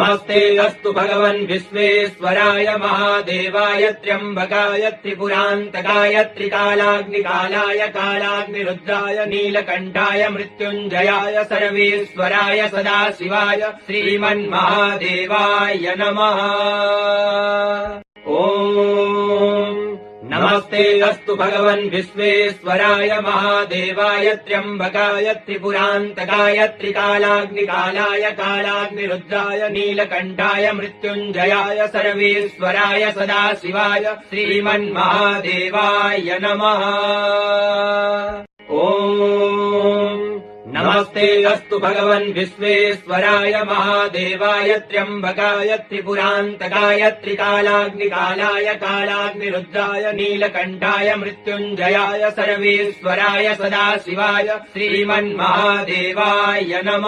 नमस्ते अस्तु भगवन् विश्वेश्वराय महादेवाय त्र्यम्बकाय त्रिपुरान्तकाय त्रिकालाग्निकालाय कालाग्निरुद्राय नीलकण्ठाय मृत्युञ्जयाय सर्वेश्वराय सदाशिवाय श्रीमन्महादेवाय नमः। नमस्ते अस्तु भगवन् विश्वेश्वराय महादेवाय त्र्यम्बकाय त्रिपुरान्तकाय त्रिकालाग्निकालाय कालाग्निरुद्राय नीलकण्ठाय मृत्युञ्जयाय सर्वेश्वराय सदाशिवाय श्रीमन्महादेवाय नमः। नमस्ते अस्तु भगवन् विश्वेश्वराय महादेवाय त्र्यम्बकाय त्रिपुरान्तकाय त्रिकालाग्निकालाय कालाग्निरुद्राय नीलकण्ठाय मृत्युञ्जयाय सर्वेश्वराय सदाशिवाय श्रीमन्महादेवाय नमः।